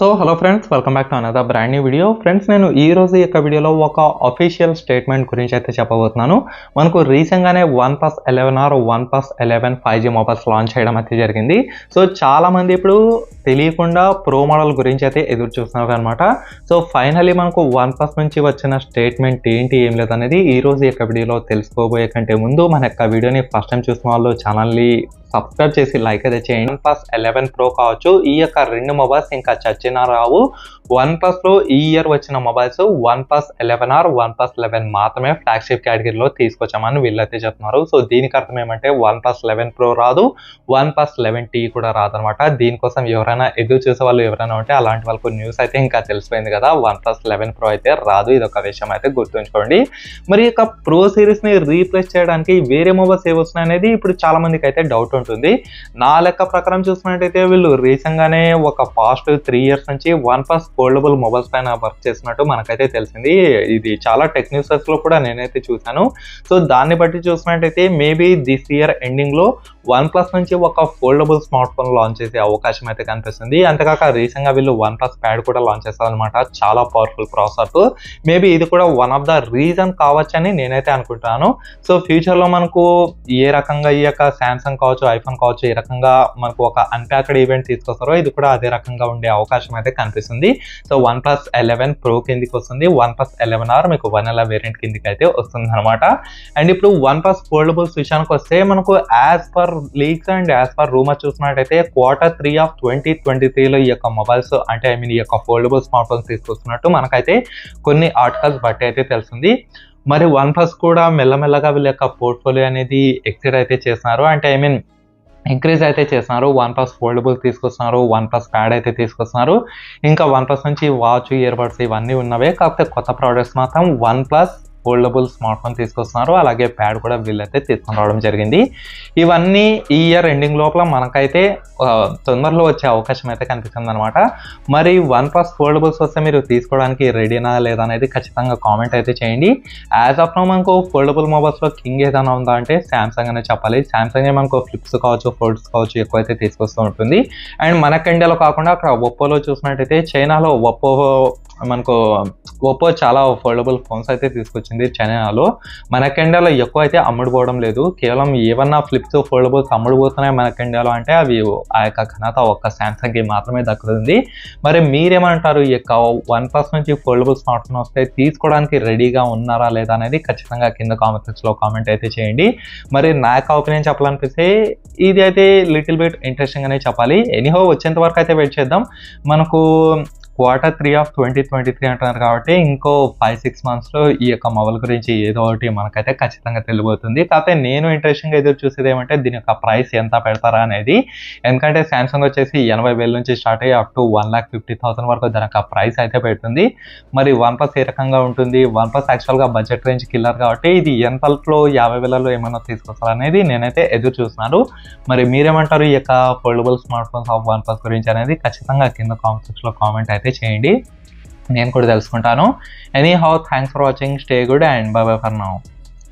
Hello friends, welcome back to another brand new video. Friends, నేను ఈ రోజు యొక్క వీడియోలో ఒక అఫీషియల్ స్టేట్మెంట్ గురించి అయితే చెప్పబోతున్నాను. మనకు రీసెంట్గానే OnePlus 11 R OnePlus 11 5G mobiles launch చేయడం అయితే జరిగింది. చాలామంది ఇప్పుడు తెలియకుండా ప్రో మోడల్ గురించి అయితే ఎదురు చూస్తున్నారు అనమాట. ఫైనలీ మనకు OnePlus నుంచి వచ్చిన స్టేట్మెంట్ ఏంటి ఏం లేదనేది ఈ రోజు యొక్క వీడియోలో తెలుసుకోబోయే కంటే ముందు మన యొక్క వీడియోని ఫస్ట్ టైం చూసిన వాళ్ళు ఛానల్ని సబ్స్క్రైబ్ చేసి లైక్ అయితే చేయండి. OnePlus 11 Pro కావచ్చు, ఈ యొక్క రెండు మొబైల్స్ ఇంకా చచ్చినా రావు. OnePlusలో ఈ ఇయర్ వచ్చిన మొబైల్స్ OnePlus 11 ఆర్ OnePlus 11 మాత్రమే ఫ్లాగ్షిప్ కేటగిరీలో తీసుకొచ్చామని వీళ్ళైతే చెప్తున్నారు. దీనికి అర్థం ఏమంటే OnePlus 11 Pro రాదు, OnePlus 11T కూడా రాదనమాట. దీనికోసం ఎవరైనా ఎదురు చూసే వాళ్ళు ఎవరైనా ఉంటే అలాంటి వాళ్ళకు న్యూస్ అయితే ఇంకా తెలిసిపోయింది కదా, OnePlus 11 Pro అయితే రాదు. ఇది ఒక విషయం అయితే గుర్తుంచుకోండి. మరి ఇక ప్రో సిరీస్ని రీప్లేస్ చేయడానికి వేరే మొబైల్స్ ఏ వస్తున్నాయి అనేది ఇప్పుడు చాలా మందికి అయితే డౌట్ ఉంటుంది. నా లెక్క ప్రకారం చూసినట్టయితే వీళ్ళు రీసెంట్ గానే ఒక పాస్ట్ 3 years నుంచి OnePlus ఫోల్డబుల్ మొబైల్స్ పైన వర్క్ చేసినట్టు మనకైతే తెలిసింది. ఇది చాలా టెక్ న్యూసెస్ లో కూడా నేనైతే చూశాను. దాన్ని బట్టి చూసినట్టయితే మేబీ దిస్ ఇయర్ ఎండింగ్ లో OnePlus నుంచి ఒక ఫోల్డబుల్ స్మార్ట్ ఫోన్ లాంచ్ చేసే అవకాశం అయితే కనిపిస్తుంది. అంతేకాక రీసెంట్ గా వీళ్ళు OnePlus ప్యాడ్ కూడా లాంచ్ చేస్తారనమాట, చాలా పవర్ఫుల్ ప్రాసెసర్. మేబీ ఇది కూడా వన్ ఆఫ్ ద రీజన్ కావచ్చని నేనైతే అనుకుంటున్నాను. ఫ్యూచర్ లో మనకు ఏ రకంగా ఈ యొక్క శాంసంగ్ కావచ్చు, ఐఫోన్ కావచ్చు, ఏ రకంగా మనకు ఒక అన్ప్యాక్డ్ ఈవెంట్ తీసుకొస్తారో ఇది కూడా అదే రకంగా ఉండే అవకాశం అయితే కనిపిస్తుంది. OnePlus 11 Pro కిందికి వస్తుంది, OnePlus 11R మీకు వనీలా వేరియంట్ కిందికి అయితే వస్తుంది అనమాట. అండ్ ఇప్పుడు OnePlus ఫోల్డబుల్స్ విషయానికి వస్తే మనకు as per leaks and as per rumour చూసినట్టయితే Q3 of 2023లో ఈ యొక్క మొబైల్స్ అంటే ఈ యొక్క ఫోల్డబుల్ స్మార్ట్ ఫోన్స్ తీసుకొస్తున్నట్టు మనకైతే కొన్ని ఆర్టికల్స్ బట్టి అయితే తెలుస్తుంది. మరి OnePlus కూడా మెల్లమెల్లగా వీళ్ళ యొక్క పోర్ట్ఫోలియో అనేది ఎక్సైడ్ అయితే చేస్తున్నారు, అంటే ఇంక్రీజ్ అయితే చేస్తున్నారు. OnePlus ఫోల్డబుల్ తీసుకొస్తున్నారు, OnePlus ప్యాడ్ అయితే తీసుకొస్తున్నారు. ఇంకా OnePlus నుంచి వాచ్, ఇయర్ బడ్స్ ఇవన్నీ ఉన్నవే, కాకపోతే కొత్త ప్రోడక్ట్స్ మాత్రం OnePlus ఫోల్డబుల్ స్మార్ట్ ఫోన్ తీసుకొస్తున్నారు. అలాగే ప్యాడ్ కూడా వీళ్ళైతే తీసుకొని రావడం జరిగింది. ఇవన్నీ ఈ ఇయర్ ఎండింగ్ లోపల మనకైతే తొందరలో వచ్చే అవకాశం అయితే కనిపిస్తుంది అనమాట. మరి OnePlus ఫోల్డబుల్స్ వస్తే మీరు తీసుకోవడానికి రెడీనా లేదా అనేది ఖచ్చితంగా కామెంట్ అయితే చేయండి. యాజ్ ఆఫ్ నో మనకు ఫోల్డబుల్ మొబైల్స్లో కింగ్ ఏదైనా ఉందా అంటే శాంసంగ్ అనే చెప్పాలి. శాంసంగే మనకు ఫ్లిప్స్ కావచ్చు, ఫోల్డ్స్ కావచ్చు ఎక్కువైతే తీసుకొస్తూ ఉంటుంది. అండ్ మనకి ఇండియాలో కాకుండా అక్కడ ఒప్పోలో చూసినట్టయితే చైనాలో ఒప్పో చాలా ఫోల్డబుల్ ఫోన్స్ అయితే తీసుకొచ్చింది చైనాలో. మనకి ఇండియాలో ఎక్కువ అయితే అమ్ముడుపోవడం లేదు. కేవలం ఏమన్నా ఫ్లిప్స్, ఫోల్డబుల్స్ అమ్ముడుపోతున్నాయి మనకి ఇండియాలో అంటే అవి ఆ యొక్క ఘనత ఒక్క శాంసంగ్కి మాత్రమే దక్కుతుంది. మరి మీరేమంటారు, ఈ యొక్క OnePlus నుంచి ఫోల్డబుల్ స్మార్ట్ ఫోన్ వస్తే తీసుకోవడానికి రెడీగా ఉన్నారా లేదా అనేది ఖచ్చితంగా కింద కామెంట్ సెక్షన్లో కామెంట్ అయితే చేయండి. మరి నాకు ఒపీనియన్ చెప్పాలనిపిస్తే ఇది అయితే లిటిల్ బిట్ ఇంట్రెస్టింగ్ అనే చెప్పాలి. ఎనీహో వచ్చేంత వరకు అయితే వెయిట్ చేద్దాం. మనకు Q3 of 2023 అంటున్నారు కాబట్టి ఇంకో 5-6 monthsలో ఈ యొక్క మొబైల్ గురించి ఏదో ఒకటి మనకైతే ఖచ్చితంగా తెలియబోతుంది. కాకపోతే నేను ఇంట్రెస్టింగ్గా ఎదురు చూసేది ఏమంటే దీని యొక్క ప్రైస్ ఎంత పెడతారా అనేది. ఎందుకంటే శాంసంగ్ వచ్చేసి 80,000 నుంచి స్టార్ట్ అయ్యి అప్ టు 1,50,000 వరకు దాని యొక్క ప్రైస్ అయితే పెడుతుంది. మరి OnePlus ఏ రకంగా ఉంటుంది? OnePlus యాక్చువల్గా బడ్జెట్ రేంజ్ కిల్లర్ కాబట్టి ఇది ఎంతలో 50,000లో ఏమైనా తీసుకొస్తారనేది నేనైతే ఎదురు చూస్తున్నాను. మరి మీరేమంటారు ఈ యొక్క foldable smart phones of OnePlus గురించి అనేది ఖచ్చితంగా కింద కామెంట్ సెక్షన్లో కామెంట్ అయితే చేయండి, నేను కూడా తెలుసుకుంటాను. Any how, thanks for watching, stay good and by by for now.